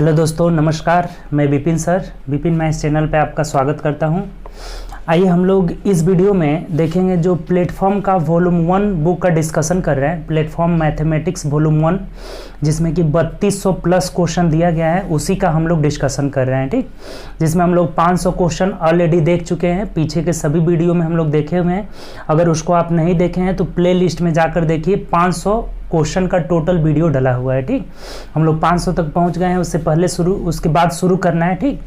Hello दोस्तों, नमस्कार। मैं Vipin sir, Vipin maths channel पे आपका स्वागत करता हूं। आइए हम लोग इस वीडियो में देखेंगे जो प्लेटफॉर्म का वॉल्यूम 1 बुक का डिस्कशन कर रहे हैं। प्लेटफॉर्म मैथमेटिक्स वॉल्यूम 1, जिसमें कि 3200 प्लस क्वेश्चन दिया गया है, उसी का हम लोग डिस्कशन कर रहे हैं। ठीक, जिसमें हम लोग 500 क्वेश्चन ऑलरेडी देख चुके हैं। पीछे के सभी वीडियो में हम लोग देखे हुए हैं। अगर उसको आप नहीं देखे हैं तो प्ले लिस्ट में जाकर देखिए। 500 क्वेश्चन का टोटल वीडियो डला हुआ है। ठीक, हम लोग 500 तक पहुंच गए हैं। उसके बाद शुरू करना है। ठीक,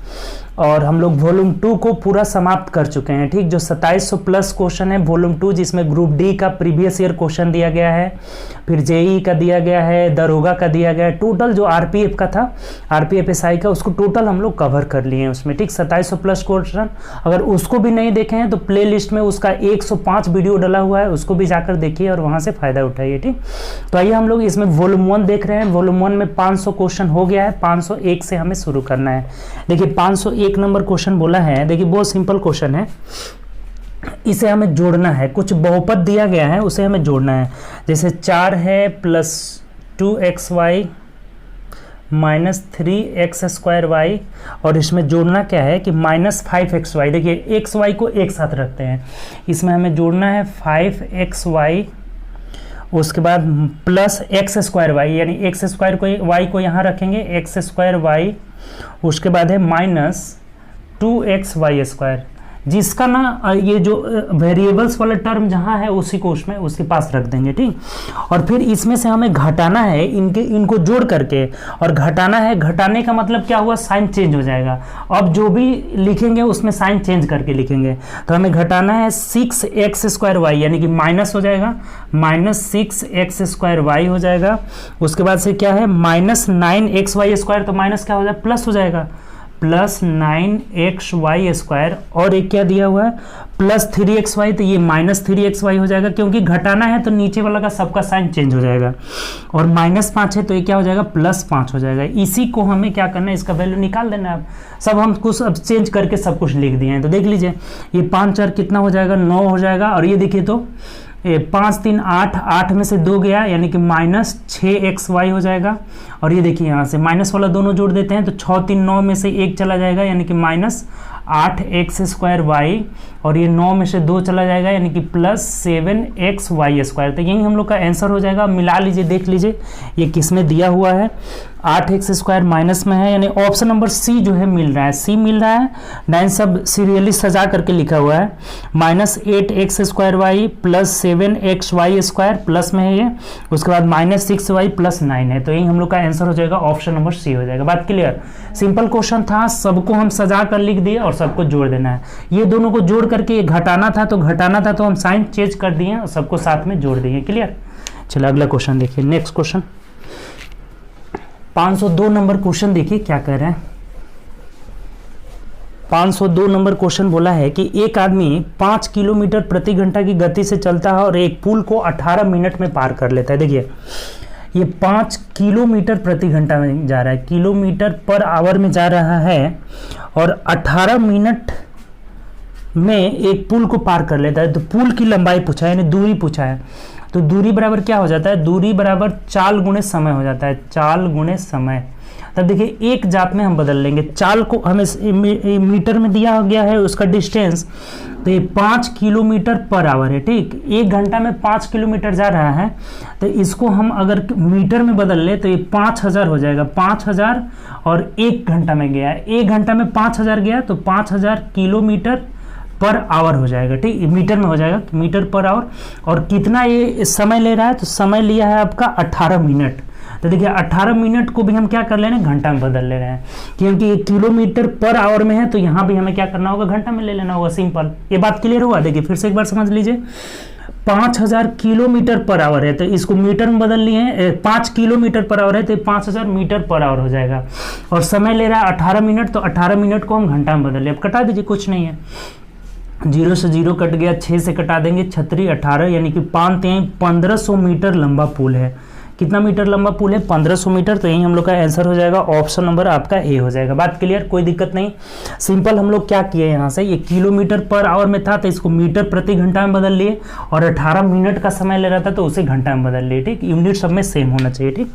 और हम लोग वॉल्यूम 2 को पूरा समाप्त कर चुके हैं। ठीक, जो 2700 प्लस क्वेश्चन है वॉल्यूम 2, जिसमें ग्रुप डी का प्रीवियस ईयर क्वेश्चन दिया गया है, फिर जेई का दिया गया है, दरोगा का दिया गया है। टोटल जो आरपीएफ का था, आरपीएफ एसआई का, उसको टोटल हम लोग कवर कर लिए हैं उसमें। ठीक, 2700 प्लस क्वेश्चन। अगर उसको भी नहीं देखे हैं तो प्ले लिस्ट में उसका 105 वीडियो डला हुआ है, उसको भी जाकर देखिए और वहां से फायदा उठाइए। ठीक, तो आइए हम लोग इसमें वॉल्यूम 1 देख रहे हैं। वॉल्यूम 1 में 500 क्वेश्चन हो गया है। 501 से हमें शुरू करना है। देखिए 501 नंबर क्वेश्चन बोला है। देखिए बहुत सिंपल क्वेश्चन है, इसे हमें जोड़ना है। कुछ बहुपद दिया गया है, उसे हमें जोड़ना है। जैसे 4 है प्लस 2xy माइनस 3x²y, और इसमें जोड़ना क्या है कि माइनस 5xy। देखिए xy को एक साथ रखते हैं, इसमें हमें जोड़ना है 5xy, उसके बाद प्लस x²y, यानी x² को y को यहाँ रखेंगे, x²y, उसके बाद है माइनस 2xy², जिसका ना ये जो वेरिएबल्स वाला टर्म जहाँ है उसी को उसके पास रख देंगे। ठीक, और फिर इसमें से हमें घटाना है, इनको जोड़ करके, और घटाना है। घटाने का मतलब क्या हुआ, साइन चेंज हो जाएगा। अब जो भी लिखेंगे उसमें साइन चेंज करके लिखेंगे। तो हमें घटाना है 6x²y, यानी कि माइनस हो जाएगा, माइनस 6x²y हो जाएगा। उसके बाद से क्या है, माइनस 9xy², तो माइनस क्या हो जाएगा, प्लस हो जाएगा, प्लस 9xy²। और एक क्या दिया हुआ है, प्लस 3xy, तो ये माइनस 3xy हो जाएगा, क्योंकि घटाना है तो नीचे वाला का सबका साइन चेंज हो जाएगा। और माइनस 5 है तो ये क्या हो जाएगा, प्लस 5 हो जाएगा। इसी को हमें क्या करना है, इसका वैल्यू निकाल देना है। सब हम कुछ अब चेंज करके सब कुछ लिख दिए हैं। तो देख लीजिए, ये 5 4 कितना हो जाएगा, 9 हो जाएगा। और ये देखिए तो 5 3 8, 8 में से 2 गया, यानी कि माइनस 6xy हो जाएगा। और ये देखिए यहाँ से माइनस वाला दोनों जोड़ देते हैं तो 6 3 9 में से 1 चला जाएगा, यानी कि माइनस 8x²y, और ये 9 में से 2 चला जाएगा, यानी कि प्लस 7xy²। तो यही हम लोग का आंसर हो जाएगा। मिला लीजिए, देख लीजिए ये किस में दिया हुआ है, 8x² माइनस में है, यानी ऑप्शन नंबर सी जो है मिल रहा है, सी मिल रहा है। 9 सब सीरियली सजा करके लिखा हुआ है, minus 8x² plus 7xy² plus में है ये, उसके बाद माइनस 6y प्लस 9 है। तो यही हम लोग का आंसर हो जाएगा, ऑप्शन नंबर सी हो जाएगा। बात क्लियर? सिंपल क्वेश्चन था, सबको हम सजा कर लिख दिए और सबको जोड़ देना है। ये दोनों को जोड़ करके ये घटाना था तो हम साइन चेंज कर दिए और सबको साथ में जोड़ दिए। क्लियर? चलो अगला क्वेश्चन देखिए। नेक्स्ट क्वेश्चन 502 नंबर क्वेश्चन देखिए क्या कह रहे हैं। 502 नंबर क्वेश्चन बोला है कि एक आदमी 5 किलोमीटर प्रति घंटा की गति से चलता है और एक पुल को 18 मिनट में पार कर लेता है। देखिए ये 5 किलोमीटर प्रति घंटा में जा रहा है, किलोमीटर पर आवर में जा रहा है, और 18 मिनट में एक पुल को पार कर लेता है। तो पुल की लंबाई पूछा है, यानी दूरी पूछा है। तो दूरी बराबर क्या हो जाता है, दूरी बराबर चाल गुणे समय हो जाता है, चाल गुणे समय। तब देखिए एक जात में हम बदल लेंगे, चाल को हमें मीटर में दिया गया है उसका डिस्टेंस, तो ये 5 किलोमीटर पर आवर है। ठीक, एक घंटा में 5 किलोमीटर जा रहा है, तो इसको हम अगर मीटर में बदल ले तो ये 5000 हो जाएगा। 5000 और एक घंटा में गया, एक घंटा में 5000 गया, तो 5000 किलोमीटर पर आवर हो जाएगा। ठीक, मीटर में हो जाएगा, मीटर पर आवर। और कितना ये समय ले रहा है, तो समय लिया है आपका 18 मिनट। तो देखिए 18 मिनट को भी हम क्या कर ले रहे हैं, घंटा में बदल ले रहे हैं, क्योंकि ये किलोमीटर पर आवर में है, तो यहाँ भी हमें क्या करना होगा, घंटा में ले लेना होगा। सिंपल, ये बात क्लियर हुआ? देखिए फिर से एक बार समझ लीजिए, 5000 किलोमीटर पर आवर है तो इसको मीटर में बदल लिए, 5 किलोमीटर पर आवर है तो 5000 मीटर पर आवर हो जाएगा। और समय ले रहा है 18 मिनट, तो 18 मिनट को हम घंटा में बदल ले। अब कटा दीजिए, कुछ नहीं है, 0 से 0 कट गया, 6 से कटा देंगे, 36 18, यानी कि 1500 मीटर लंबा पुल है। कितना मीटर लंबा पुल है, 1500 मीटर। तो यही हम लोग का आंसर हो जाएगा, ऑप्शन नंबर आपका ए हो जाएगा। बात क्लियर? कोई दिक्कत नहीं। सिंपल हम लोग क्या किए, यहाँ से ये किलोमीटर पर आवर में था तो इसको मीटर प्रति घंटा में बदल लिए, और 18 मिनट का समय ले रहा था तो उसे घंटा में बदल लिए। ठीक, यूनिट सब में सेम होना चाहिए। ठीक,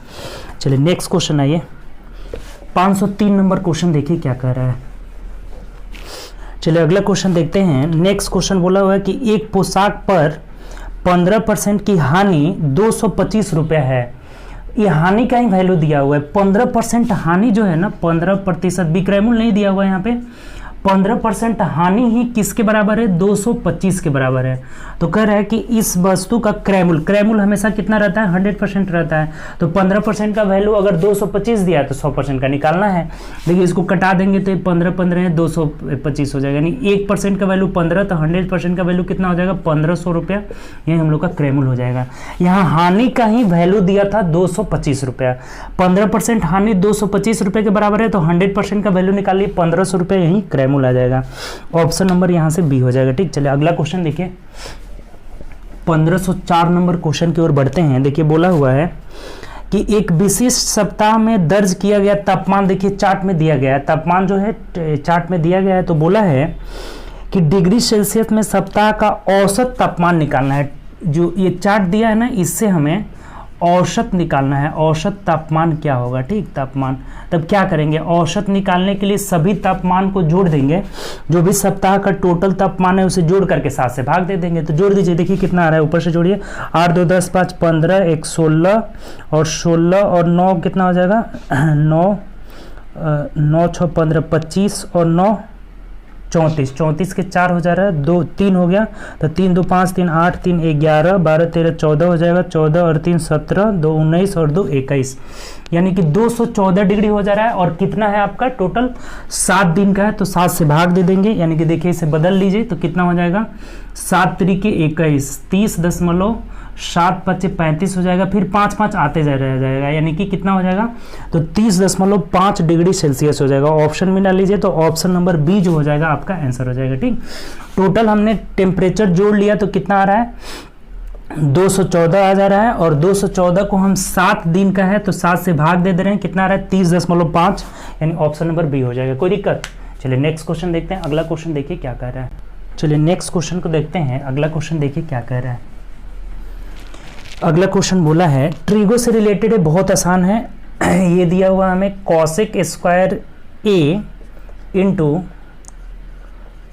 चलिए नेक्स्ट क्वेश्चन आइए। 503 नंबर क्वेश्चन देखिए क्या कह रहा है। चलिए अगला क्वेश्चन देखते हैं। नेक्स्ट क्वेश्चन बोला हुआ है कि एक पोशाक पर 15% की हानि 225 रुपया है। ये हानि का ही वैल्यू दिया हुआ है। 15% हानि जो है ना, 15% विक्रयमूल्य नहीं दिया हुआ है यहाँ पे। 15% हानि ही किसके बराबर है? 225 के बराबर है। तो कह रहा है कि इस वस्तु का क्रयमूल्य हमेशा कितना रहता है? 100% रहता है। तो 15% का वैल्यू अगर 225 दिया तो 100% का निकालना है। देखिए इसको कटा देंगे तो 15 है 225 हो जाएगा, यानी 1% का वैल्यू 15, तो 100% का वैल्यू कितना हो जाएगा? 1500 रुपया। यही हम लोग का क्रयमूल्य हो जाएगा। यहाँ हानि का ही वैल्यू दिया था 225 रुपया। 15% हानि 225 रुपये के बराबर है, तो 100% का वैल्यू निकालिए 1500 रुपये, यही क्रयमूल्य आ जाएगा। ऑप्शन नंबर यहाँ से बी हो जाएगा। ठीक, चलिए अगला क्वेश्चन देखिए। 1504 नंबर क्वेश्चन की ओर बढ़ते हैं। देखिए बोला हुआ है कि एक विशिष्ट सप्ताह में दर्ज किया गया तापमान, देखिए चार्ट में दिया गया है, तापमान जो है चार्ट में दिया गया है। तो बोला है कि डिग्री सेल्सियस में सप्ताह का औसत तापमान निकालना है। जो ये चार्ट दिया है ना, इससे हमें औसत निकालना है। औसत तापमान क्या होगा? ठीक, तापमान। तब क्या करेंगे? औसत निकालने के लिए सभी तापमान को जोड़ देंगे। जो भी सप्ताह का टोटल तापमान है उसे जोड़ करके 7 से भाग दे देंगे। तो जोड़ दीजिए, देखिए कितना आ रहा है, ऊपर से जोड़िए। 8 2 10 5 15 1 16 और 16 और 9 कितना हो जाएगा? 9 6 15 25 और 9 34। 34 के 4 हो जा रहा है, 2 3 हो गया, तो 3 2 5 3 8 3 11 12 13 14 हो जाएगा। 14 और 3 17, 2 19 और 2 21, यानी कि 214 डिग्री हो जा रहा है। और कितना है आपका? टोटल 7 दिन का है, तो 7 से भाग दे देंगे। यानी कि देखिए इसे बदल लीजिए तो कितना हो जाएगा? 7 त्रिके 21, 30.7 5 35 हो जाएगा। फिर 5 5 आते जा रह जाएगा, यानी कि कितना हो जाएगा? तो 30.5 डिग्री सेल्सियस हो जाएगा। ऑप्शन में डाल लीजिए, तो ऑप्शन नंबर बी जो हो जाएगा आपका आंसर हो जाएगा। ठीक, टोटल हमने टेम्परेचर जोड़ लिया तो कितना आ रहा है? 214 आ जा रहा है। और 214 को हम 7 दिन का है तो 7 से भाग दे रहे हैं, कितना आ रहा है? 30.5, यानी ऑप्शन नंबर बी हो जाएगा। कोई दिक्कत? चलिए नेक्स्ट क्वेश्चन देखते हैं। अगला क्वेश्चन देखिए क्या कह रहा है। चलिए नेक्स्ट क्वेश्चन को देखते हैं। अगला क्वेश्चन देखिए क्या कह रहा है। अगला क्वेश्चन बोला है, ट्रिगो से रिलेटेड है, बहुत आसान है। ये दिया हुआ हमें कॉसेक स्क्वायर ए इंटू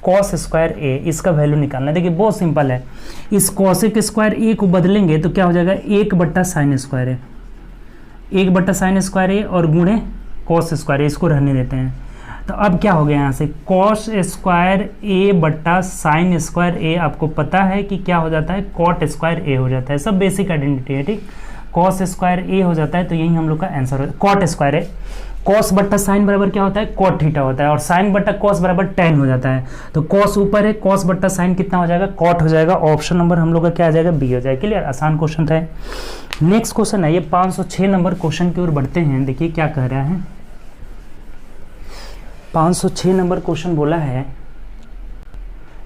कॉस स्क्वायर ए, इसका वैल्यू निकालना है। देखिए बहुत सिंपल है। इस कॉसेक स्क्वायर ए को बदलेंगे तो क्या हो जाएगा? 1/sin स्क्वायर ए, 1/sin स्क्वायर ए और गुणे कॉस स्क्वायर ए, इसको रहने देते हैं। तो अब क्या हो गया यहाँ से? कॉस स्क्वायर ए बट्टा साइन स्क्वायर ए, आपको पता है कि क्या हो जाता है? कॉट स्क्वायर ए हो जाता है। सब बेसिक आइडेंटिटी है। ठीक, कॉस स्क्वायर ए हो जाता है, तो यही हम लोग का आंसर है। कॉट स्क्वायर ए, कॉस बट्टा साइन बराबर क्या होता है? कॉट थीटा होता है। और साइन बट्टा कॉस बराबर tan हो जाता है। तो कॉस ऊपर है, कॉस बट्टा साइन कितना हो जाएगा? कॉट हो जाएगा। ऑप्शन नंबर हम लोग का क्या आ जाएगा? बी हो जाएगा। क्लियर? आसान क्वेश्चन था। नेक्स्ट क्वेश्चन है ये 506 नंबर क्वेश्चन की ओर बढ़ते हैं। देखिए क्या कह रहा है। 506 नंबर क्वेश्चन बोला है।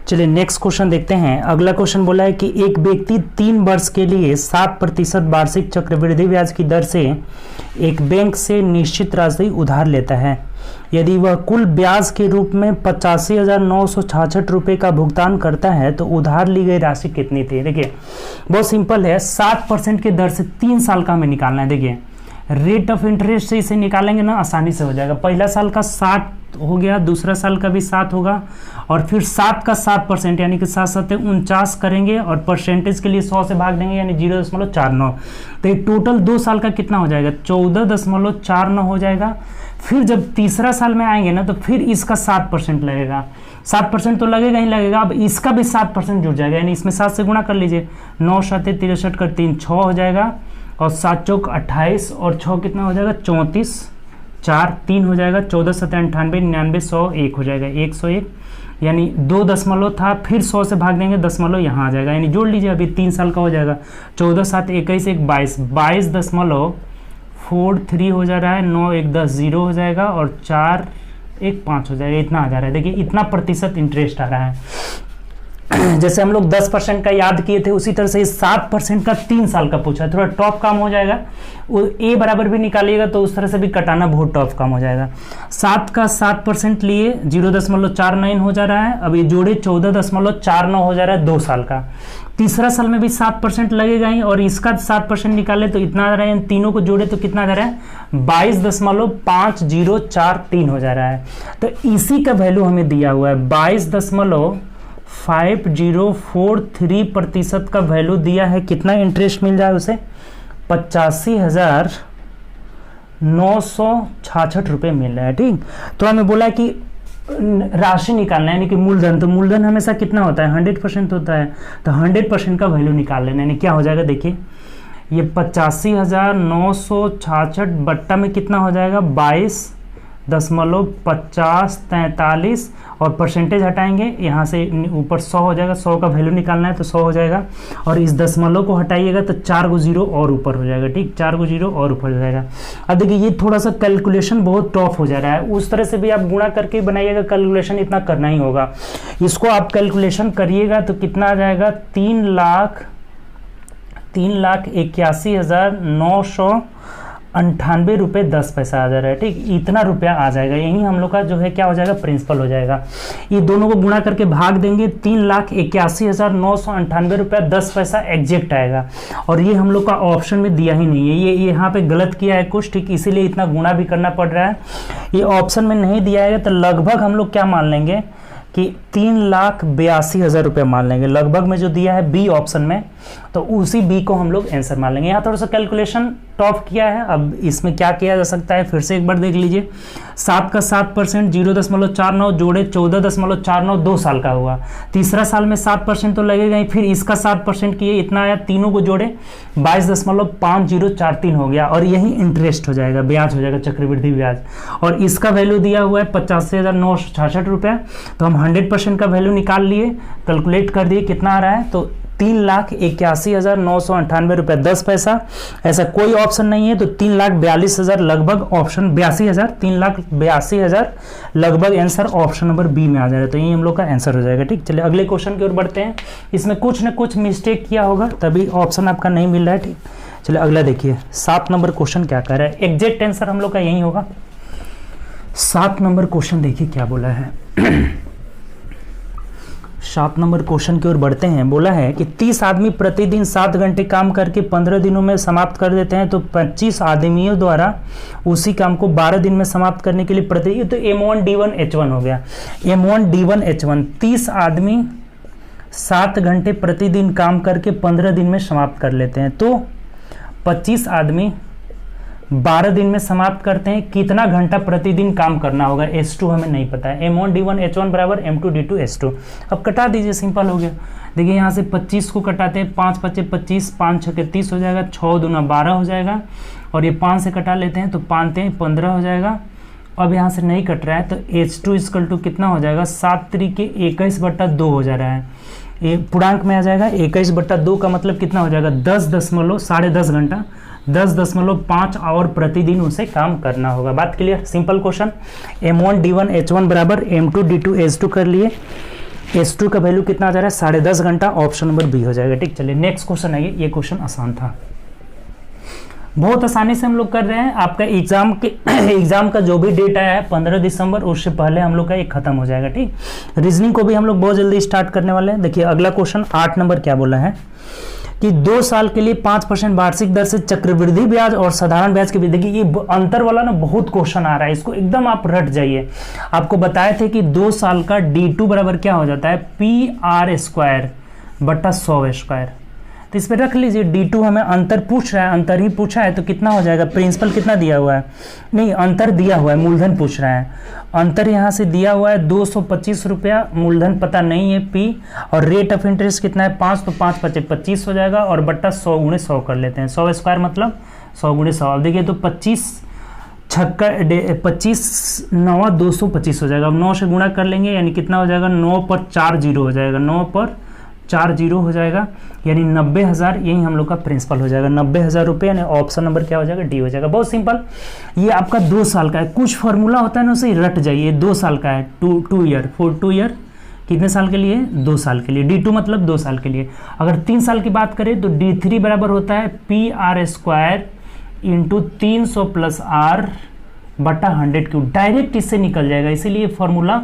चलिए नेक्स्ट क्वेश्चन देखते हैं। अगला क्वेश्चन बोला है कि एक व्यक्ति 3 वर्ष के लिए 7% वार्षिक चक्रवृद्धि ब्याज की दर से एक बैंक से निश्चित राशि उधार लेता है। यदि वह कुल ब्याज के रूप में 85,966 रुपये का भुगतान करता है तो उधार ली गई राशि कितनी थी? देखिए बहुत सिंपल है। 7% की दर से 3 साल का हमें निकालना है। देखिए रेट ऑफ इंटरेस्ट से इसे निकालेंगे ना, आसानी से हो जाएगा। पहला साल का 7 हो गया, दूसरा साल का भी 7 होगा, और फिर 7 का 7%, यानी कि 7 7 49 करेंगे, और परसेंटेज के लिए 100 से भाग देंगे, यानी 0.49। तो ये टोटल 2 साल का कितना हो जाएगा? 14.49 हो जाएगा। फिर जब तीसरा साल में आएंगे ना, तो फिर इसका 7% लगेगा। 7% तो लगेगा ही लगेगा। अब इसका भी 7% जुड़ जाएगा, यानी इसमें 7 से गुणा कर लीजिए। 9 7 63 कर 3 6 हो जाएगा, और 7 चौक 28 और 6 कितना हो जाएगा? 34, 4 3 हो जाएगा। 14 7 98 99 100 1 हो जाएगा, 101, यानी 2 दशमलव था, फिर 100 से भाग देंगे, दशमलव यहाँ आ जाएगा, यानी जोड़ लीजिए, अभी 3 साल का हो जाएगा। 14 7 21 1 22, 22.43 हो जा रहा है। 9 1 10 0 हो जाएगा, और 4 1 5 हो जाएगा। इतना आ जा रहा है। देखिए इतना प्रतिशत इंटरेस्ट आ रहा है। जैसे हम लोग 10% का याद किए थे उसी तरह से 7% का 3 साल का पूछा है, थोड़ा टॉप काम हो जाएगा। वो ए बराबर भी निकालिएगा तो उस तरह से भी कटाना बहुत टॉप काम हो जाएगा। 7 का 7% लिए 0.49 हो जा रहा है। अब ये जोड़े 14.49 हो जा रहा है 2 साल का। तीसरा साल में भी 7% लगेगा ही, और इसका 7% निकाले तो इतना आ रहा है, इन तीनों को जोड़े तो कितना आ जा रहा है 22.5043 हो जा रहा है। तो इसी का वैल्यू हमें दिया हुआ है 22.5043% का वैल्यू दिया है। कितना इंटरेस्ट मिल जाए उसे 85,966 रुपये मिल रहा है। ठीक, तो हमें बोला है कि राशि निकालना है, यानी कि मूलधन। तो मूलधन हमेशा कितना होता है 100% होता है, तो 100% का वैल्यू निकाल लेना। यानी क्या हो जाएगा देखिए, ये 85,966 बट्टा में कितना हो जाएगा 22.5043, और परसेंटेज हटाएंगे यहाँ से ऊपर 100 हो जाएगा। 100 का वैल्यू निकालना है तो 100 हो जाएगा, और इस दशमलव को हटाइएगा तो 4 गो 0 और ऊपर हो जाएगा। ठीक, 4 गो 0 और ऊपर हो जाएगा। अब देखिए ये थोड़ा सा कैलकुलेशन बहुत टफ हो जा रहा है, उस तरह से भी आप गुणा करके बनाइएगा, कैलकुलेशन इतना करना ही होगा। इसको आप कैलकुलेशन करिएगा तो कितना आ जाएगा 3,81,998 रुपये 10 पैसा आ जा रहा है। ठीक, इतना रुपया आ जाएगा, यही हम लोग का जो है क्या हो जाएगा प्रिंसिपल हो जाएगा। ये दोनों को गुणा करके भाग देंगे 3,81,998 रुपया 10 पैसा एग्जैक्ट आएगा, और ये हम लोग का ऑप्शन में दिया ही नहीं है। ये यहाँ पे गलत किया है कुछ, ठीक, इसीलिए इतना गुणा भी करना पड़ रहा है। ये ऑप्शन में नहीं दिया है तो लगभग हम लोग क्या मान लेंगे कि 3,82,000 रुपये मान लेंगे। लगभग में जो दिया है बी ऑप्शन में, तो उसी बी को हम लोग आंसर मान लेंगे। यहाँ थोड़ा सा कैलकुलेशन टॉप किया है। अब इसमें क्या किया जा सकता है फिर से एक बार देख लीजिए। 7 का 7% 0.49 जोड़े 14.49 2 साल का हुआ। तीसरा साल में 7% तो लगेगा ही, फिर इसका 7% किए इतना आया, तीनों को जोड़े 22.5043 हो गया, और यही इंटरेस्ट हो जाएगा, ब्याज हो जाएगा, चक्रवृद्धि ब्याज। और इसका वैल्यू दिया हुआ है 85,966 रुपये। तो हम 100% का वैल्यू निकाल लिए, कैलकुलेट कर दिए कितना आ रहा है, तो 3,81,998 रुपये 10 पैसा। ऐसा कोई ऑप्शन नहीं है तो 3,42,000 लगभग ऑप्शन 82,000, 3,82,000 लगभग आंसर ऑप्शन नंबर बी में आ जाएगा। तो यही हम लोग का आंसर हो जाएगा। ठीक, चलिए अगले क्वेश्चन की ओर बढ़ते हैं। इसमें कुछ न कुछ मिस्टेक किया होगा तभी ऑप्शन आपका नहीं मिल रहा है। ठीक, चलिए अगला देखिए 7 नंबर क्वेश्चन क्या कह रहा है। एग्जैक्ट आंसर हम लोग का यही होगा। 7 नंबर क्वेश्चन देखिए क्या बोला है। 7 नंबर क्वेश्चन की ओर बढ़ते हैं। बोला है कि 30 आदमी प्रतिदिन 7 घंटे काम करके 15 दिनों में समाप्त कर देते हैं, तो 25 आदमियों द्वारा उसी काम को 12 दिन में समाप्त करने के लिए प्रतिदिन, तो M1 D1 H1 हो गया। M1 D1 H1 30 आदमी 7 घंटे प्रतिदिन काम करके 15 दिन में समाप्त कर लेते हैं, तो 25 आदमी 12 दिन में समाप्त करते हैं। कितना घंटा प्रतिदिन काम करना होगा S2 हमें नहीं पता है। M1 D1 H1 बराबर M2 D2 S2। अब कटा दीजिए, सिंपल हो गया। देखिए यहाँ से 25 को कटाते हैं, 5 × 5 = 25, 5 × 6 = 30 हो जाएगा, 6 × 2 = 12 हो जाएगा, और ये 5 से कटा लेते हैं तो 5 × 3 = 15 हो जाएगा। अब यहाँ से नहीं कट रहा है तो H2 = कितना हो जाएगा 7 × 3 = 21/2 हो जा रहा है। ये पूर्णांक में आ जाएगा। 21/2 का मतलब कितना हो जाएगा 10.5 घंटा, 10.5 और प्रतिदिन उसे काम करना होगा। बात clear, simple question. M1 D1 H1 बराबर M2 D2 S2 कर लिए। S2 का वैल्यू कितना आ जा रहा है 10.5 घंटा, ऑप्शन नंबर बी हो जाएगा। ठीक, चलिए नेक्स्ट क्वेश्चन आइए। ये क्वेश्चन आसान था, बहुत आसानी से हम लोग कर रहे हैं। आपका एग्जाम का जो भी डेट आया है 15 दिसंबर, उससे पहले हम लोग का एक खत्म हो जाएगा। ठीक, रीजनिंग को भी हम लोग बहुत जल्दी स्टार्ट करने वाले हैं। देखिए अगला क्वेश्चन 8 नंबर क्या बोला है कि 2 साल के लिए 5% वार्षिक दर से चक्रवृद्धि ब्याज और साधारण ब्याज की वृद्धि। देखिए ये अंतर वाला ना बहुत क्वेश्चन आ रहा है, इसको एकदम आप रट जाइए। आपको बताए थे कि 2 साल का D2 बराबर क्या हो जाता है PR² बट्टा 100²। तो इस पर रख लीजिए। D2 हमें अंतर पूछ रहा है, अंतर ही पूछा है तो कितना हो जाएगा, प्रिंसिपल कितना दिया हुआ है, नहीं अंतर दिया हुआ है, मूलधन पूछ रहा है। अंतर यहाँ से दिया हुआ है 225 रुपया, मूलधन पता नहीं है P, और रेट ऑफ इंटरेस्ट कितना है 5, तो 5 × 5 = 25 हो जाएगा, और बट्टा 100 × 100 कर लेते हैं। 100² मतलब 100 × 100। अब देखिए तो 25 9 225 हो जाएगा। अब 9 से गुणा कर लेंगे, यानी कितना हो जाएगा 9 पर 4 0 हो जाएगा, 9 पर 4 0 हो जाएगा, यानी 90,000। यही हम लोग का प्रिंसिपल हो जाएगा 90,000 रुपये, यानी ऑप्शन नंबर क्या हो जाएगा डी हो जाएगा। बहुत सिंपल। ये आपका 2 साल का है, कुछ फॉर्मूला होता है ना उसे रट जाइए। 2 साल का है, 2 ईयर फॉर 2 ईयर कितने साल के लिए? 2 साल के लिए। D2 मतलब 2 साल के लिए। अगर 3 साल की बात करें तो D3 बराबर होता है PR² इंटू 300 प्लस R बटा 100 डायरेक्ट इससे निकल जाएगा, इसीलिए फॉर्मूला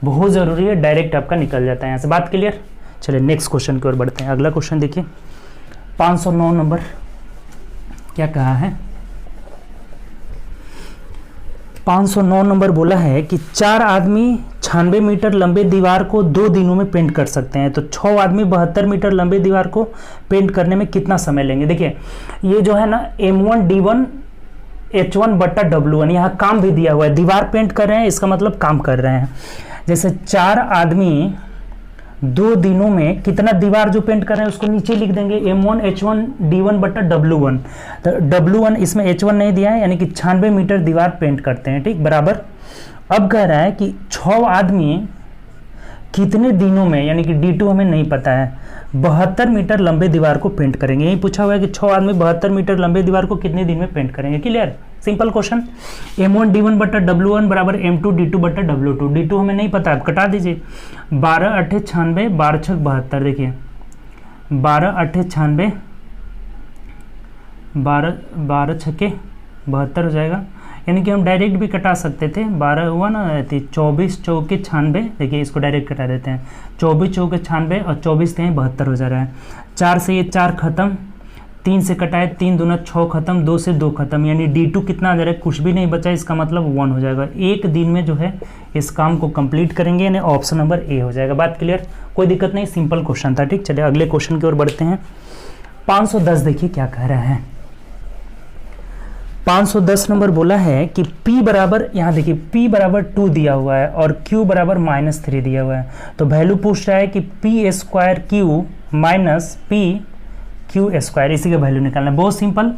बहुत ज़रूरी है, डायरेक्ट आपका निकल जाता है यहाँ से। बात क्लियर? चलिए नेक्स्ट क्वेश्चन की ओर बढ़ते हैं। अगला क्वेश्चन देखिए 509 नंबर क्या कहा है? 509 नंबर बोला है कि 4 आदमी 96 मीटर लंबे दीवार को 2 दिनों में पेंट कर सकते हैं, तो 6 आदमी 72 मीटर लंबे दीवार को पेंट करने में कितना समय लेंगे? देखिए ये जो है ना M1D1 H1 बट्टा W1, यहाँ काम भी दिया हुआ है, दीवार पेंट कर रहे हैं, इसका मतलब काम कर रहे हैं। जैसे 4 आदमी 2 दिनों में कितना दीवार जो पेंट कर रहे हैं उसको नीचे लिख देंगे M1 H1 D1 बट्टा W1, तो W1 इसमें H1 नहीं दिया है, यानी कि 96 मीटर दीवार पेंट करते हैं, ठीक बराबर। अब कह रहा है कि 6 आदमी कितने दिनों में, यानी कि D2 हमें नहीं पता है, 72 मीटर लंबे दीवार को पेंट करेंगे। यही पूछा हुआ है कि 6 आदमी 72 मीटर लंबे दीवार को कितने दिन में पेंट करेंगे। Clear? Simple question. M1 D1 बट्टा W1 बराबर M2 D2 बट्टा W2। D2 हमें नहीं पता, आप कटा दीजिए। 12 8 96, 12 6 72, देखिए 12 8 96, 12 6 72 हो जाएगा, यानी कि हम डायरेक्ट भी कटा सकते थे। 12 हुआ ना, 24 चौके 96, देखिए इसको डायरेक्ट कटा देते हैं, 24 चौके 96 और 24 3 72 हो जा रहा है। 4 से ये 4 खत्म, 3 से कटाए 3 दूना 6 खत्म, 2 से 2 खत्म, यानी D2 कितना आ जा रहा है? कुछ भी नहीं बचा, इसका मतलब 1 हो जाएगा। एक दिन में जो है इस काम को कंप्लीट करेंगे, यानी ऑप्शन नंबर ए हो जाएगा। बात क्लियर? कोई दिक्कत नहीं, सिंपल क्वेश्चन था, ठीक। चलिए अगले क्वेश्चन की ओर बढ़ते हैं। 510 देखिए क्या कह रहा है। 510 नंबर बोला है कि P बराबर, यहाँ देखिए P बराबर 2 दिया हुआ है और Q बराबर -3 दिया हुआ है, तो वैल्यू पूछ रहा है कि P² माइनस PQ², इसी का वैल्यू निकालना है। बहुत सिंपल,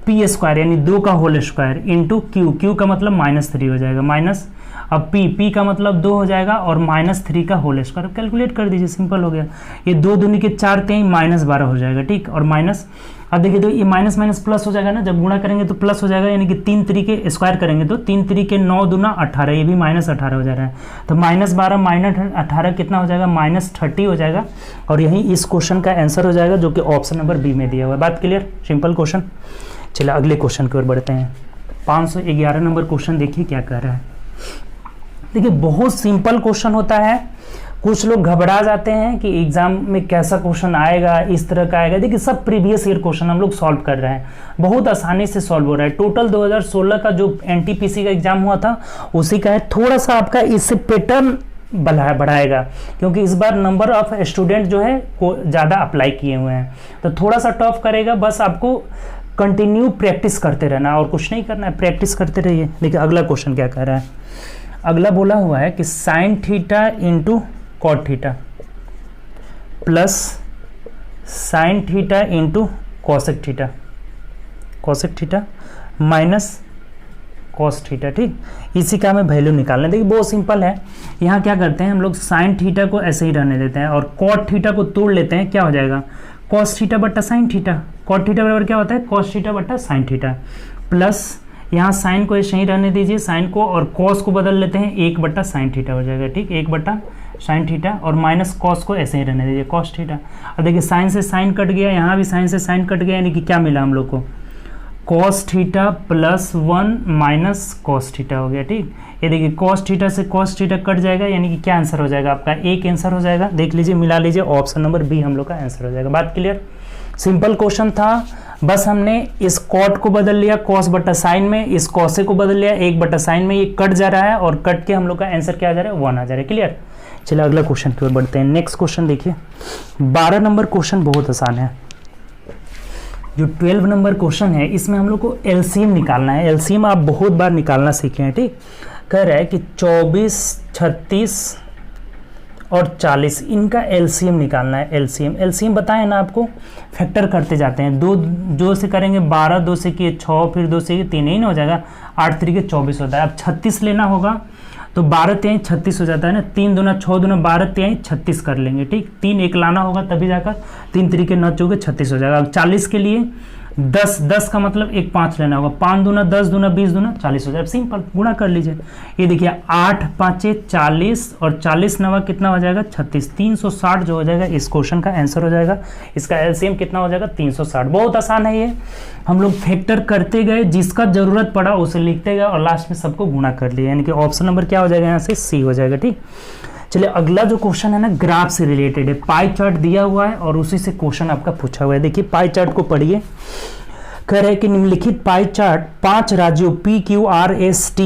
P² यानी 2 का होल स्क्वायर इंटू Q का मतलब -3 हो जाएगा, माइनस, अब P का मतलब 2 हो जाएगा और -3 का होल स्क्वायर, कैलकुलेट कर दीजिए, सिंपल हो गया। ये 2 दूनी के 4 3 -12 हो जाएगा, ठीक। और माइनस, अब देखिए तो ये माइनस माइनस प्लस हो जाएगा ना, जब गुणा करेंगे तो प्लस हो जाएगा, यानी कि 3 तरीके स्क्वायर करेंगे तो 3 तरीके 9 दूना 18, ये भी -18 हो जा रहा है, तो -12 -18 कितना हो जाएगा? -30 हो जाएगा। और यही इस क्वेश्चन का आंसर हो जाएगा, जो कि ऑप्शन नंबर बी में दिया हुआ है। बात क्लियर? Simple question. चलिए अगले क्वेश्चन की ओर बढ़ते हैं। 511 नंबर क्वेश्चन देखिए क्या कह रहा है। देखिए बहुत सिंपल क्वेश्चन होता है, कुछ लोग घबरा जाते हैं कि एग्जाम में कैसा क्वेश्चन आएगा, इस तरह का आएगा। देखिए सब प्रीवियस ईयर क्वेश्चन हम लोग सॉल्व कर रहे हैं, बहुत आसानी से सॉल्व हो रहा है। टोटल 2016 का जो NTPC का एग्जाम हुआ था उसी का है, थोड़ा सा आपका इससे पैटर्न बढ़ाएगा, क्योंकि इस बार नंबर ऑफ स्टूडेंट जो है को ज़्यादा अप्लाई किए हुए हैं, तो थोड़ा सा टफ करेगा। बस आपको कंटिन्यू प्रैक्टिस करते रहना और कुछ नहीं करना है, प्रैक्टिस करते रहिए। देखिए अगला क्वेश्चन क्या कह रहा है। अगला बोला हुआ है कि sine theta into cot theta plus sine theta into cosec theta, cosec theta minus cos theta, ठीक। इसी का हमें वैल्यू निकालना है। देखिए बहुत सिंपल है, यहाँ क्या करते हैं हम लोग, साइन थीटा को ऐसे ही रहने देते हैं और कॉट थीटा को तोड़ लेते हैं, क्या हो जाएगा? कॉस थीटा बट्टा साइन थीटा। कॉट थीटा बराबर क्या होता है? कॉस थीटा बट्टा साइन थीटा, प्लस यहाँ साइन को ऐसे ही रहने दीजिए, साइन को, और कॉस को बदल लेते हैं, 1 बट्टा साइन थीटा हो जाएगा, ठीक, 1 बट्टा साइन थीटा, और माइनस कॉस को ऐसे ही रहने दीजिए, कॉस थीटा। अब देखिए साइन से साइन कट गया, यहाँ भी साइन से साइन कट गया, यानी कि क्या मिला हम लोग को? Cos theta plus 1 minus cos theta हो गया, ठीक। ये देखिए कॉस थीटा से कॉस थीटा कट जाएगा, यानी कि क्या आंसर हो जाएगा आपका? एक आंसर हो जाएगा। देख लीजिए, मिला लीजिए, ऑप्शन नंबर बी हम लोग का आंसर हो जाएगा। बात क्लियर? सिंपल क्वेश्चन था, बस हमने इस कॉट को बदल लिया कॉस बट्टा साइन में, इस कॉसे को बदल लिया 1 बट्टा साइन में, ये कट जा रहा है और कट के हम लोग का आंसर क्या आ जा रहा है? 1 आ जा रहा है। क्लियर? चलिए अगला क्वेश्चन की ओर बढ़ते हैं। नेक्स्ट क्वेश्चन देखिए, 12 नंबर क्वेश्चन बहुत आसान है। जो 12 नंबर क्वेश्चन है इसमें हम लोग को एलसीएम निकालना है। एलसीएम आप बहुत बार निकालना सीखे हैं, ठीक। कह रहा है कि 24, 36 और 40 इनका एलसीएम निकालना है। एलसीएम बताएं ना आपको, फैक्टर करते जाते हैं, 2 से करेंगे 12, 2 से किए 6, फिर 2 से किए 3, ही ना हो जाएगा, 8 तरीके 24 होता है। अब 36 लेना होगा तो 12 3 36 हो जाता है ना, 3 दूना 6 दूना 12 3 36 कर लेंगे, ठीक। 3 1 लाना होगा तभी जाकर 3 तरीके 9 चौके 36 हो जाएगा। अब 40 के लिए 10 10 का मतलब एक 5 लेना होगा, 5 दूना 10 दूना 20 दूना 40 हो जाए, सिंपल गुणा कर लीजिए। ये देखिए 8 5 40 और 40 नवा कितना हो जाएगा 36, 360 जो हो जाएगा इस क्वेश्चन का आंसर हो जाएगा। इसका एलसीएम कितना हो जाएगा 360। बहुत आसान है ये, हम लोग फैक्टर करते गए, जिसका जरूरत पड़ा उसे लिखते गए और लास्ट में सबको गुणा कर लिया, यानी कि ऑप्शन नंबर क्या हो जाएगा यहाँ से सी हो जाएगा। ठीक, चलिए अगला जो क्वेश्चन है ना ग्राफ से रिलेटेड है, पाई चार्ट दिया हुआ है और उसी से क्वेश्चन आपका पूछा हुआ है। देखिए पाई चार्ट को पढ़िए, कह रहे हैं कि निम्नलिखित पाई चार्ट 5 राज्यों PQRST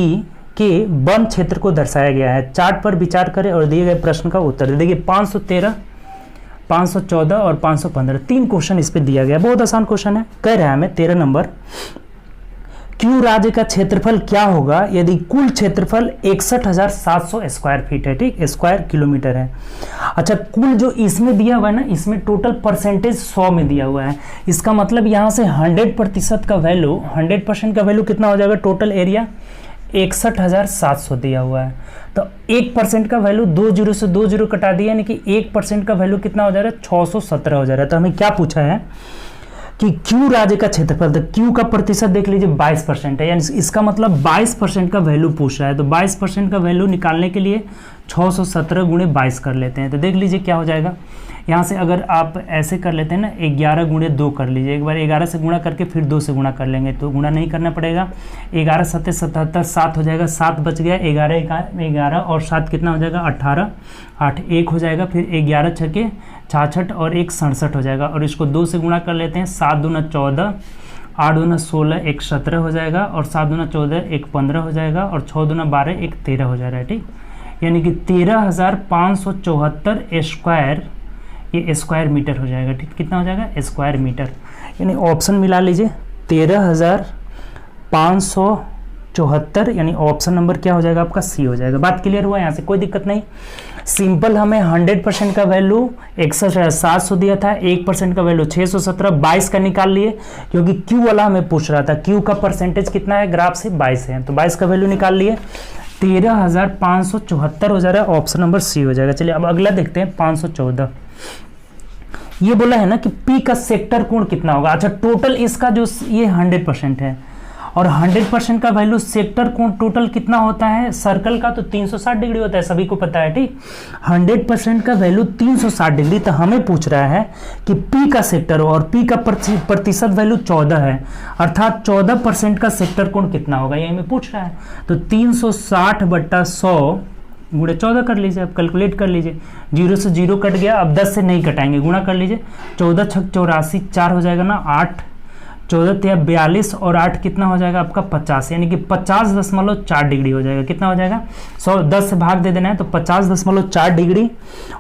के वन क्षेत्र को दर्शाया गया है। चार्ट पर विचार करें और दिए गए प्रश्न का उत्तर दें। देखिए 513, 514 और 515 3 क्वेश्चन इस पे दिया गया, बहुत आसान क्वेश्चन है। कह रहा है हमें 13 नंबर, क्यू राज्य का क्षेत्रफल क्या होगा यदि कुल क्षेत्रफल 61,700 स्क्वायर फीट है, ठीक, स्क्वायर किलोमीटर है। अच्छा, कुल जो इसमें दिया हुआ है ना, इसमें टोटल परसेंटेज 100 में दिया हुआ है, इसका मतलब यहाँ से 100% का वैल्यू, 100% का वैल्यू कितना हो जाएगा, टोटल एरिया 61,700 दिया हुआ है। तो 1% का वैल्यू 2 जीरो से 2 जीरो कटा दिया, यानी कि 1% का वैल्यू कितना हो जा रहा है 617 हो जा रहा है। तो हमें क्या पूछा है कि क्यू राज्य का क्षेत्रफल, तो क्यू का प्रतिशत देख लीजिए 22% है, यानी इसका मतलब 22% का वैल्यू पूछ रहा है। तो 22% का वैल्यू निकालने के लिए 617 गुणे 22 कर लेते हैं, तो देख लीजिए क्या हो जाएगा। यहाँ से अगर आप ऐसे कर लेते हैं ना, 11 गुणे 2 कर लीजिए, एक बार 11 से गुणा करके फिर 2 से गुणा कर लेंगे, तो गुणा नहीं करना पड़ेगा। 11 7 77 7 हो जाएगा, 7 बच गया, 11 और 7 कितना हो जाएगा 18, 8 1 हो जाएगा, फिर 11 छके 66 और 1 67 हो जाएगा, और इसको 2 से गुणा कर लेते हैं। 7 दूना 14, 8 दूना 16, 1 17 हो जाएगा, और 7 दूना 14, 1 15 हो जाएगा, और 6 दूना 12, 1 13 हो जा रहा है, ठीक। यानी कि 13,574 स्क्वायर, ये स्क्वायर मीटर हो जाएगा, ठीक, कितना हो जाएगा स्क्वायर मीटर। यानी ऑप्शन मिला लीजिए 13,574, यानी ऑप्शन नंबर क्या हो जाएगा आपका सी हो जाएगा। बात क्लियर हुआ, यहाँ से कोई दिक्कत नहीं। सिंपल, हमें 100% का वैल्यू 61,700 दिया था, 1% का वैल्यू 617, 22 का निकाल लिए, क्योंकि क्यू वाला हमें पूछ रहा था, क्यू का परसेंटेज कितना है ग्राफ से 22 है, तो 22 का वैल्यू निकाल लिए, 13,574 हो जा रहा है, ऑप्शन नंबर सी हो जाएगा। चलिए अब अगला देखते हैं 514। ये बोला है ना कि पी का सेक्टर कोण कितना होगा। अच्छा, टोटल इसका जो ये 100% है, और 100% का वैल्यू सेक्टर कोण टोटल कितना होता है सर्कल का, तो 360 डिग्री होता है, सभी को पता है, ठीक। 100% का वैल्यू 360 डिग्री, तो हमें पूछ रहा है कि पी का सेक्टर हो, और पी का प्रतिशत वैल्यू 14 है, अर्थात 14% का सेक्टर कोण कितना होगा, ये हमें पूछ रहा है। तो 360/100 गुणे 14 कर लीजिए, आप कैलकुलेट कर लीजिए, 0 से 0 कट गया, अब 10 से नहीं कटाएंगे, गुणा कर लीजिए, 14 छक 84, 4 हो जाएगा ना, 8 14 या 42 और 8 कितना हो जाएगा आपका 50, यानी कि 50.4 डिग्री हो जाएगा। कितना हो जाएगा 10 से भाग दे देना है, तो 50.4 डिग्री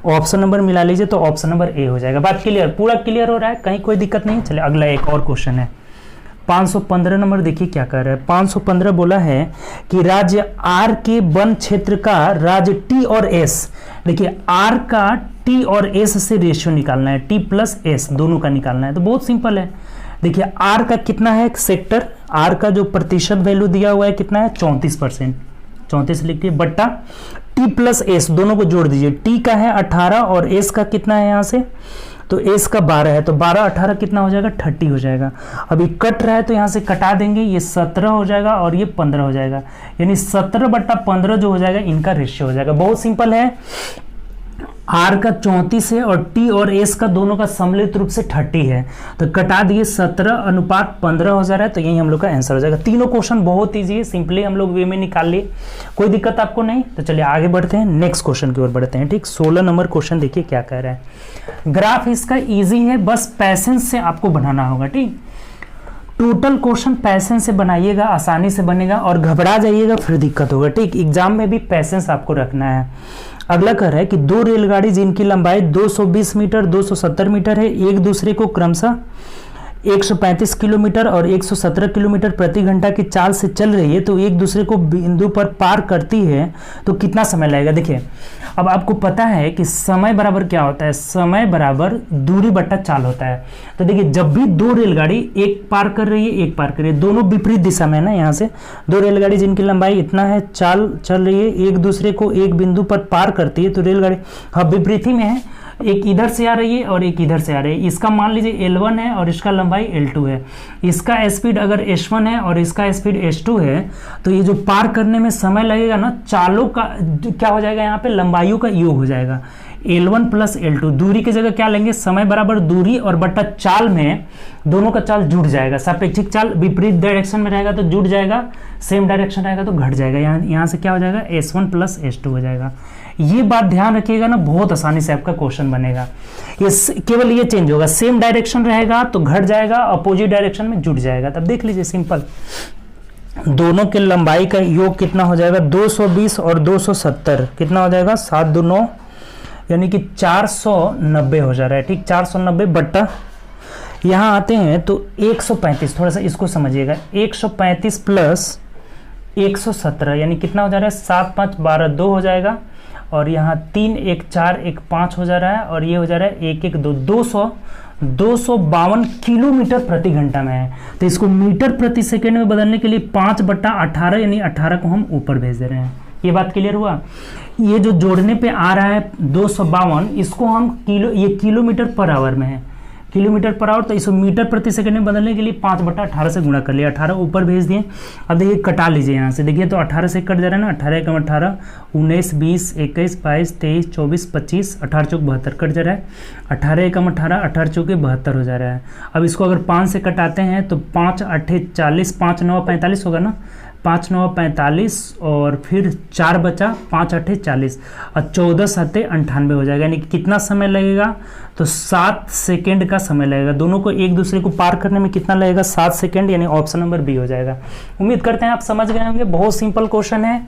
ऑप्शन नंबर मिला लीजिए, तो ऑप्शन नंबर ए हो जाएगा। बात क्लियर, पूरा क्लियर हो रहा है, कहीं कोई दिक्कत नहीं। चलिए अगला एक और क्वेश्चन है 515 नंबर, देखिए क्या कर रहा है। 515 बोला है कि राज्य आर के वन क्षेत्र का राज्य टी और एस, देखिए आर का टी और एस से रेशियो निकालना है, टी प्लस एस दोनों का निकालना है, तो बहुत सिंपल है। देखिए आर का कितना है सेक्टर, आर का जो प्रतिशत वैल्यू दिया हुआ है कितना है 34%, 34 लिखिए, बट्टा टी प्लस एस दोनों को जोड़ दीजिए, टी का है 18 और एस का कितना है यहाँ से, तो एस का 12 है, तो 12 18 कितना हो जाएगा 30 हो जाएगा। अभी कट रहा है तो यहाँ से कटा देंगे, ये 17 हो जाएगा और ये 15 हो जाएगा, यानी 17/15 जो हो जाएगा इनका रेशियो हो जाएगा। बहुत सिंपल है, आर का 34 है और टी और एस का दोनों का सम्मिलित रूप से 30 है, तो कटा दिए 17:15 हो जा रहा है, तो यही हम लोग का आंसर हो जाएगा। तीनों क्वेश्चन बहुत इजी है, सिंपली हम लोग वे में निकाल लिए, कोई दिक्कत आपको नहीं। तो चलिए आगे बढ़ते हैं, नेक्स्ट क्वेश्चन की ओर बढ़ते हैं, ठीक। 16 नंबर क्वेश्चन देखिए क्या कह रहा है। ग्राफ इसका इजी है, बस पैसेंस से आपको बनाना होगा, ठीक। टोटल क्वेश्चन पैसेंस से बनाइएगा, आसानी से बनेगा, और घबरा जाइएगा फिर दिक्कत होगा, ठीक। एग्जाम में भी पैसेंस आपको रखना है। अगला कह रहा है कि दो रेलगाड़ी जिनकी लंबाई 220 मीटर 270 मीटर है, एक दूसरे को क्रमशः 135 किलोमीटर और 117 किलोमीटर प्रति घंटा की चाल से चल रही है, तो एक दूसरे को बिंदु पर पार करती है तो कितना समय लगेगा। देखिए अब आपको पता है कि समय बराबर क्या होता है, समय बराबर दूरी बट्टा चाल होता है। तो देखिए जब भी दो रेलगाड़ी एक पार कर रही है एक पार कर रही है, दोनों विपरीत दिशा में है ना, यहाँ से दो रेलगाड़ी जिनकी लंबाई इतना है चाल चल रही है, एक दूसरे को एक बिंदु पर पार करती है, तो रेलगाड़ी हाँ विपरीत ही में है, एक इधर से आ रही है और एक इधर से आ रही है। इसका मान लीजिए L1 है और इसका लंबाई L2 है। इसका स्पीड अगर S1 है और इसका स्पीड S2 है तो ये जो पार करने में समय लगेगा ना, चालों का क्या हो जाएगा, यहाँ पे लंबाइयों का योग हो जाएगा। L1 प्लस L2, दूरी की जगह क्या लेंगे, समय बराबर दूरी और बट्टा चाल में दोनों का चाल जुड़ जाएगा। सापेक्षिक चाल विपरीत डायरेक्शन में रहेगा तो जुड़ जाएगा, सेम डायरेक्शन रहेगा तो घट जाएगा। यहाँ से क्या हो जाएगा, S1 प्लस S2 हो जाएगा। ये बात ध्यान रखिएगा ना, बहुत आसानी से आपका क्वेश्चन बनेगा। ये केवल ये चेंज होगा, सेम डायरेक्शन रहेगा तो घट जाएगा, अपोजिट डायरेक्शन में जुड़ जाएगा। तब देख लीजिए सिंपल, दोनों के लंबाई का योग कितना हो जाएगा, 220 और 270 कितना हो जाएगा, 7 2 9 यानी कि 490 हो जा रहा है। ठीक, 490 बट्टा यहाँ आते हैं तो 135, थोड़ा सा इसको समझिएगा, 135 प्लस 117 यानी कितना हो जा रहा है, 7 5 12 2 हो जाएगा। और यहाँ 3 1 4 1 5 हो जा रहा है और ये हो जा रहा है 1 1 2 252 किलोमीटर प्रति घंटा में है। तो इसको मीटर प्रति सेकेंड में बदलने के लिए 5/18 यानी 18 को हम ऊपर भेज दे रहे हैं। ये बात क्लियर हुआ। ये जो जोड़ने पे आ रहा है 252, इसको हम ये किलोमीटर पर आवर में है, किलोमीटर पर आवर, तो इसको मीटर प्रति सेकंड में बदलने के लिए 5/18 से गुणा कर लिया, 18 ऊपर भेज दिए। अब देखिए कटा लीजिए यहाँ से, देखिए तो 18 से कट जा रहा है ना, 18 एकम 18, 19 20 21 22 23 24 25, 18 चौक 72 कट जा रहा है, 18 एकम 18, 18 चौके 72 हो जा रहा है। अब इसको अगर 5 से कटाते हैं तो 5 8 40, 5 9 45 होगा ना, 5 9 45 और फिर 4 बचा, 5 8 40 और 14 7 98 हो जाएगा। यानी कि कितना समय लगेगा, तो 7 सेकेंड का समय लगेगा। दोनों को एक दूसरे को पार करने में कितना लगेगा, 7 सेकेंड, यानी ऑप्शन नंबर बी हो जाएगा। उम्मीद करते हैं आप समझ गए होंगे, बहुत सिंपल क्वेश्चन है।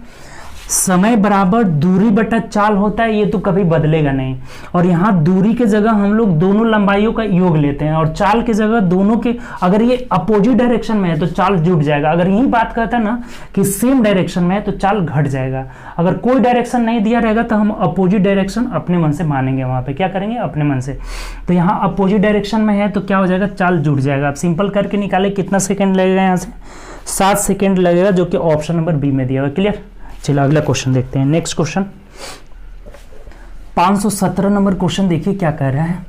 समय बराबर दूरी बटा चाल होता है, ये तो कभी बदलेगा नहीं। और यहाँ दूरी के जगह हम लोग दोनों लंबाइयों का योग लेते हैं और चाल के जगह दोनों के, अगर ये अपोजिट डायरेक्शन में है तो चाल जुड़ जाएगा। अगर यही बात करता है ना कि सेम डायरेक्शन में है तो चाल घट जाएगा। अगर कोई डायरेक्शन नहीं दिया रहेगा तो हम अपोजिट डायरेक्शन अपने मन से मानेंगे, वहां पे क्या करेंगे, अपने मन से। तो यहाँ अपोजिट डायरेक्शन में है तो क्या हो जाएगा, चाल जुड़ जाएगा। आप सिंपल करके निकाले, कितना सेकेंड लगेगा, यहाँ से 7 सेकेंड लगेगा, जो कि ऑप्शन नंबर बी में दिया हुआ। क्लियर। चलिए अगला क्वेश्चन देखते हैं। नेक्स्ट क्वेश्चन 517 नंबर क्वेश्चन, देखिए क्या कह रहा है।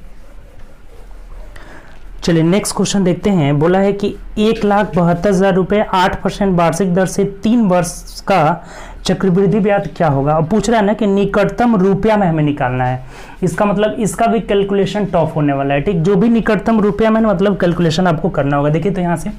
चलिए नेक्स्ट क्वेश्चन देखते हैं। बोला है कि 1,72,000 रुपये 8% वार्षिक दर से 3 वर्ष का चक्रवृद्धि ब्याज क्या होगा। अब पूछ रहा है ना कि निकटतम रुपया में हमें निकालना है। इसका मतलब इसका भी कैलकुलेशन टफ होने वाला है। ठीक, जो भी निकटतम रुपया में मतलब कैलकुलेशन आपको करना होगा। देखिए तो यहाँ से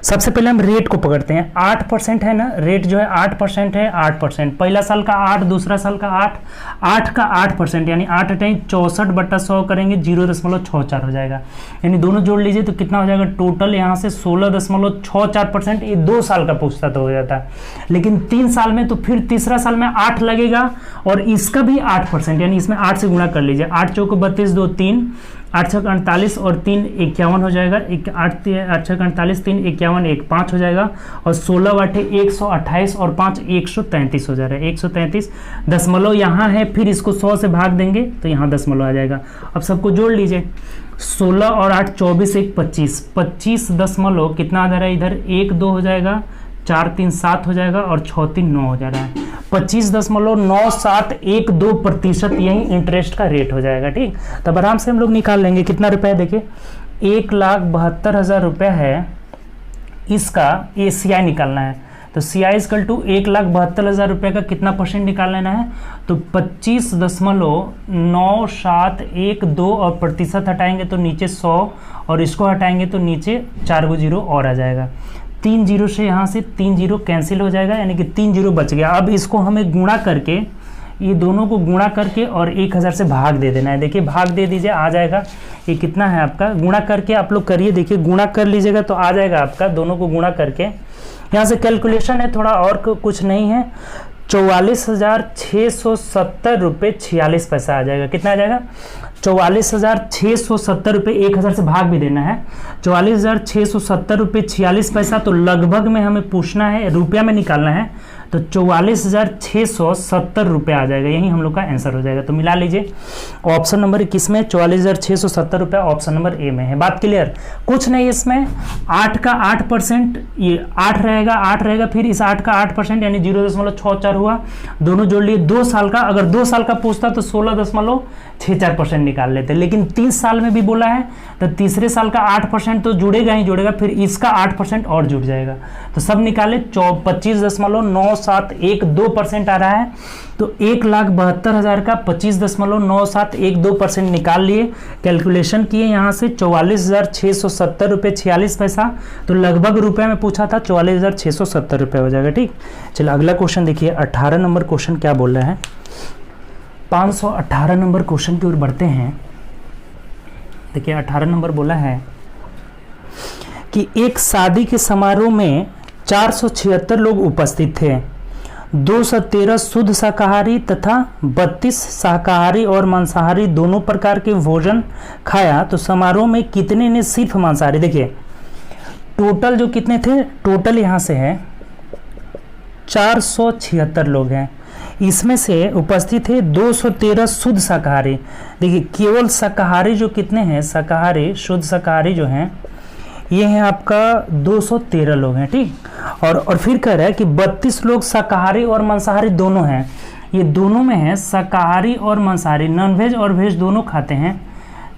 सबसे पहले हम रेट को पकड़ते हैं। 8% है ना, रेट जो है 8% है, 8%। पहला साल का 8, दूसरा साल का 8, 8 का 8% यानी 8 अटें 64/100 करेंगे, 0.64 हो जाएगा। यानी दोनों जोड़ लीजिए तो कितना हो जाएगा, टोटल यहाँ से 16.64%। ये 2 साल का पूछता तो हो जाता है, लेकिन 3 साल में तो फिर तीसरा साल में 8 लगेगा और इसका भी 8%, यानी इसमें 8 से गुणा कर लीजिए। 8 चौको 32, 2 3, 8 6 48 और 3 51 हो जाएगा। 8 6 48, 3 51, 1 5 हो जाएगा। और 16 8 128 और 5 133 हो जा रहा है। 133 दशमलव यहाँ है, फिर इसको 100 से भाग देंगे तो यहाँ दशमलव आ जाएगा। अब सबको जोड़ लीजिए, 16 और 8 24, 1 25, 25 दशमलव कितना आ जा रहा है, इधर 1 2 हो जाएगा, 4 3 7 हो जाएगा और 6 3 9 हो जा रहा है। 25.9712% यही इंटरेस्ट का रेट हो जाएगा। ठीक, तब आराम से हम लोग निकाल लेंगे कितना रुपया है। देखिए 1,72,000 रुपया है, इसका ये CI निकालना है। तो CI इक्वल टू 1,72,000 रुपये का कितना परसेंट निकाल लेना है, तो 25.9712 और प्रतिशत हटाएंगे तो नीचे 100 और इसको हटाएंगे तो नीचे 4 गो 0 और आ जाएगा। 3 0 से यहाँ से 3 0 कैंसिल हो जाएगा, यानी कि 3 0 बच गया। अब इसको हमें गुणा करके, ये दोनों को गुणा करके और 1000 से भाग दे देना है। देखिए भाग दे दीजिए, आ जाएगा। ये कितना है आपका, गुणा करके आप लोग करिए, देखिए गुणा कर लीजिएगा तो आ जाएगा आपका, दोनों को गुणा करके। यहाँ से कैलकुलेशन है थोड़ा, और कुछ नहीं है। 44,670 रुपये 46 पैसा आ जाएगा। कितना आ जाएगा, 44,670 रुपये, 1000 से भाग भी देना है। 44,670 रुपये 46 पैसा। तो लगभग में हमें पूछना है, रुपया में निकालना है तो 44,670 रुपये आ जाएगा, यही हम लोग का आंसर हो जाएगा। तो मिला लीजिए ऑप्शन नंबर किस में 44,670 रुपये ऑप्शन नंबर ए में है। बात क्लियर? कुछ नहीं इसमें 8 का 8%, ये 8 रहेगा, फिर इस 8 का 8% यानी 0.64 हुआ, दोनों जोड़ लिए। 2 साल का, अगर 2 साल का पूछता तो 16.64% निकाल लेते, लेकिन 30 साल में भी बोला है तो तीसरे साल का 8% तो जुड़ेगा ही जुड़ेगा, फिर इसका 8% और जुड़ जाएगा। तो सब निकाले 25.9712% आ रहा है। तो 1,72,000 का 25.9712% निकाल लिए, कैलकुलेशन किए यहाँ से 44,670 रुपये 46 पैसा। तो लगभग रुपए में पूछा था, 44,670 रुपये हो जाएगा। ठीक, चलो अगला क्वेश्चन देखिए। 18 नंबर क्वेश्चन क्या बोल रहा है? 518 नंबर क्वेश्चन की ओर बढ़ते हैं। देखिए 18 नंबर बोला है कि एक शादी के समारोह में 476 लोग उपस्थित थे। 213 शुद्ध शाकाहारी तथा 32 शाकाहारी और मांसाहारी दोनों प्रकार के भोजन खाया। तो समारोह में कितने ने सिर्फ मांसाहारी? देखिए टोटल जो कितने थे, टोटल यहाँ से है 476 लोग हैं, इसमें से उपस्थित है 213 शुद्ध शाकाहारी। देखिए केवल शाकाहारी जो कितने हैं, शाकाहारी शुद्ध शाकाहारी जो हैं ये हैं आपका 213 लोग हैं। ठीक, और फिर कह रहा है कि 32 लोग शाकाहारी और मांसाहारी दोनों हैं, ये दोनों में है शाकाहारी और मांसाहारी, नॉन वेज और वेज दोनों खाते हैं।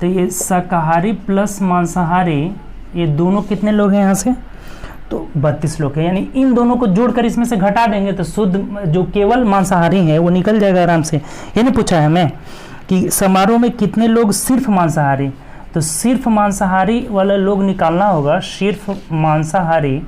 तो ये शाकाहारी प्लस मांसाहारी ये दोनों कितने लोग हैं यहाँ से? तो 32 लोग हैं, यानी इन दोनों को जोड़कर इसमें से घटा देंगे तो शुद्ध जो केवल मांसाहारी है वो निकल जाएगा आराम से। ये नहीं पूछा है हमें कि समारोह में कितने लोग सिर्फ मांसाहारी, तो सिर्फ मांसाहारी वाला लोग निकालना होगा, सिर्फ मांसाहारी,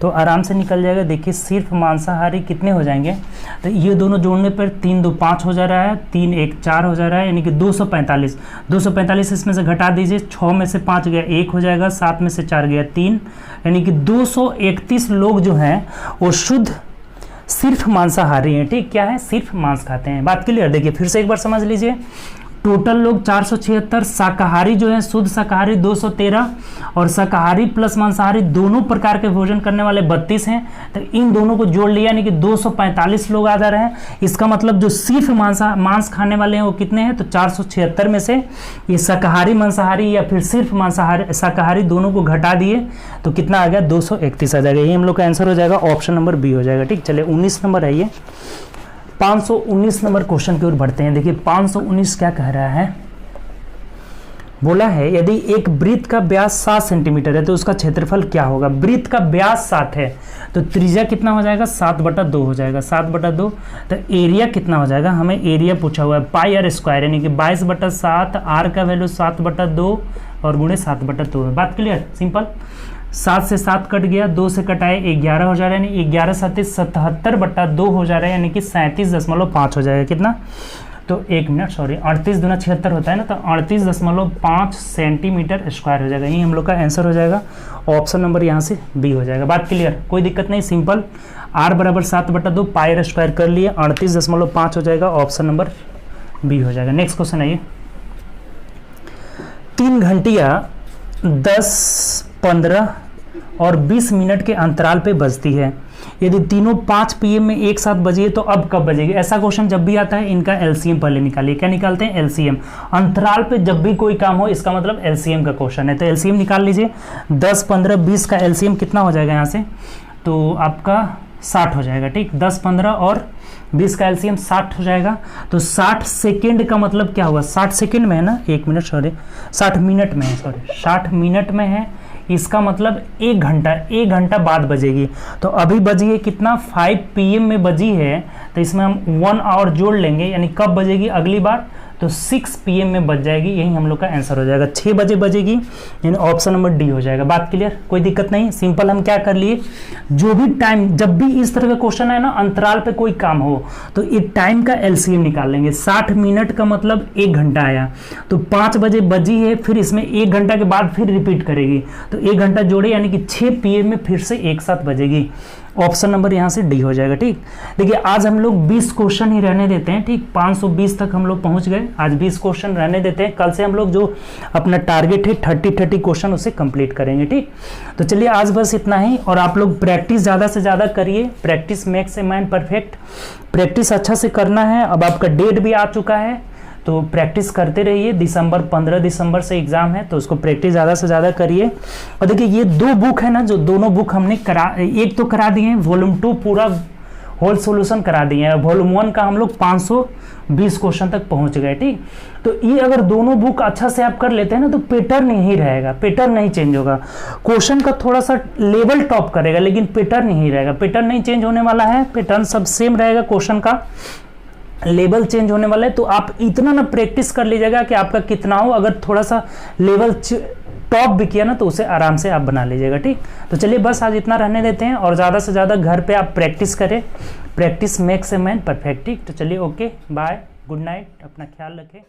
तो आराम से निकल जाएगा। देखिए सिर्फ मांसाहारी कितने हो जाएंगे, तो ये दोनों जोड़ने पर 3 2 5 हो जा रहा है, 3 1 4 हो जा रहा है, यानी कि 245। 245 इसमें से घटा दीजिए, 6 में से 5 गया 1 हो जाएगा, 7 में से 4 गया 3, यानी कि 231 लोग जो हैं वो शुद्ध सिर्फ मांसाहारी हैं। ठीक, क्या है? सिर्फ मांस खाते हैं। बात क्लियर? देखिए फिर से एक बार समझ लीजिए, टोटल लोग 476, शाकाहारी जो है शुद्ध शाकाहारी 213 और शाकाहारी प्लस मांसाहारी दोनों प्रकार के भोजन करने वाले 32 हैं। तो इन दोनों को जोड़ लिया यानी कि 245 लोग आ जा रहे हैं। इसका मतलब जो सिर्फ मांस खाने वाले हैं वो कितने हैं? तो 476 में से ये शाकाहारी मांसाहारी या फिर सिर्फ मांसाहारी शाकाहारी दोनों को घटा दिए तो कितना आ गया? 231 आ जाएगा। यही हम लोग का आंसर हो जाएगा, ऑप्शन नंबर बी हो जाएगा। ठीक, चलिए 19 नंबर है ये। 519 नंबर क्वेश्चन की ओर बढ़ते हैं। देखिए 519 क्या कह रहा है? बोला है यदि एक वृत्त का व्यास 7 सेंटीमीटर है तो उसका क्षेत्रफल क्या होगा? वृत्त का व्यास 7 है तो त्रिज्या कितना हो जाएगा? 7/2 हो जाएगा, 7/2। तो एरिया कितना हो जाएगा? हमें एरिया पूछा हुआ है पाई आर स्क्वायर, यानी कि 22/7, आर का वैल्यू 7/2 और गुणे 7/2 है। बात क्लियर? सिंपल। 7 से 7 कट गया, 2 से कटाए 11 हो जा रहा है, यानी 11 7 77/2 हो जा रहा है, यानी कि 37.5 हो जाएगा। कितना? तो 1 मिनट, सॉरी 38 दूना 76 होता है ना, तो 38.5 सेंटीमीटर स्क्वायर हो जाएगा। यही हम लोग का आंसर हो जाएगा, ऑप्शन नंबर यहाँ से बी हो जाएगा। बात क्लियर? कोई दिक्कत नहीं, सिंपल। आर बराबर 7/2 पाई आर स्क्वायर कर लिए, 38.5 हो जाएगा, ऑप्शन नंबर बी हो जाएगा। नेक्स्ट क्वेश्चन आइए। 3 घंटियाँ 10, 15 और 20 मिनट के अंतराल पे बजती है। यदि तीनों 5 PM में एक साथ बजी है तो अब कब बजेगी? ऐसा क्वेश्चन जब भी आता है इनका एलसीएम पहले निकालिए। क्या निकालते हैं? एलसीएम। अंतराल पे जब भी कोई काम हो इसका मतलब एलसीएम का क्वेश्चन है, तो एलसीएम निकाल लीजिए। 10, 15, 20 का एलसीएम कितना हो जाएगा यहाँ से? तो आपका 60 हो जाएगा। ठीक, 10, 15 और 20 का एलसीएम 60 हो जाएगा। तो 60 सेकेंड का मतलब क्या हुआ? 60 सेकेंड में है ना, 1 मिनट, सॉरी 60 मिनट में है, सॉरी 60 मिनट में है, इसका मतलब 1 घंटा बाद बजेगी। तो अभी बजी है कितना? 5 PM में बजी है, तो इसमें हम 1 आवर जोड़ लेंगे, यानी कब बजेगी अगली बार? तो 6 PM में बज जाएगी। यही हम लोग का आंसर हो जाएगा, 6 बजे बजेगी, यानी ऑप्शन नंबर डी हो जाएगा। बात क्लियर? कोई दिक्कत नहीं। सिंपल हम क्या कर लिए, जो भी टाइम, जब भी इस तरह का क्वेश्चन है ना, अंतराल पे कोई काम हो तो ये टाइम का एलसीएम निकाल लेंगे। 60 मिनट का मतलब 1 घंटा आया, तो 5 बजे बजी है, फिर इसमें 1 घंटा के बाद फिर रिपीट करेगी, तो 1 घंटा जोड़े, यानी कि 6 PM में फिर से एक साथ बजेगी। ऑप्शन नंबर यहाँ से डी हो जाएगा। ठीक, देखिए आज हम लोग 20 क्वेश्चन ही रहने देते हैं। ठीक, 520 तक हम लोग पहुंच गए, आज 20 क्वेश्चन रहने देते हैं। कल से हम लोग जो अपना टारगेट है 30 क्वेश्चन उसे कंप्लीट करेंगे। ठीक, तो चलिए आज बस इतना ही, और आप लोग प्रैक्टिस ज़्यादा से ज़्यादा करिए। Practice makes a man perfect, practice अच्छा से करना है। अब आपका डेट भी आ चुका है, तो प्रैक्टिस करते रहिए। 15 दिसंबर से एग्जाम है, तो उसको प्रैक्टिस ज़्यादा से ज़्यादा करिए। और देखिए ये 2 बुक है ना, जो दोनों बुक हमने एक तो करा दिए हैं, वॉल्यूम 2 पूरा होल सॉल्यूशन करा दिए हैं, वॉल्यूम 1 का हम लोग 520 क्वेश्चन तक पहुंच गए। ठीक, तो ये अगर दोनों बुक अच्छा से आप कर लेते हैं ना, तो पैटर्न यही रहेगा, पैटर्न नहीं चेंज होगा। क्वेश्चन का थोड़ा सा लेवल टॉप करेगा, लेकिन पैटर्न यही रहेगा। पैटर्न नहीं चेंज होने वाला है, पैटर्न सब सेम रहेगा, क्वेश्चन का लेवल चेंज होने वाला है। तो आप इतना ना प्रैक्टिस कर लीजिएगा कि आपका कितना हो, अगर थोड़ा सा लेवल टॉप भी किया ना, तो उसे आराम से आप बना लीजिएगा। ठीक, तो चलिए बस आज इतना रहने देते हैं, और ज़्यादा से ज़्यादा घर पे आप प्रैक्टिस करें। Practice makes a man perfect. ठीक, तो चलिए ओके बाय, गुड नाइट, अपना ख्याल रखें।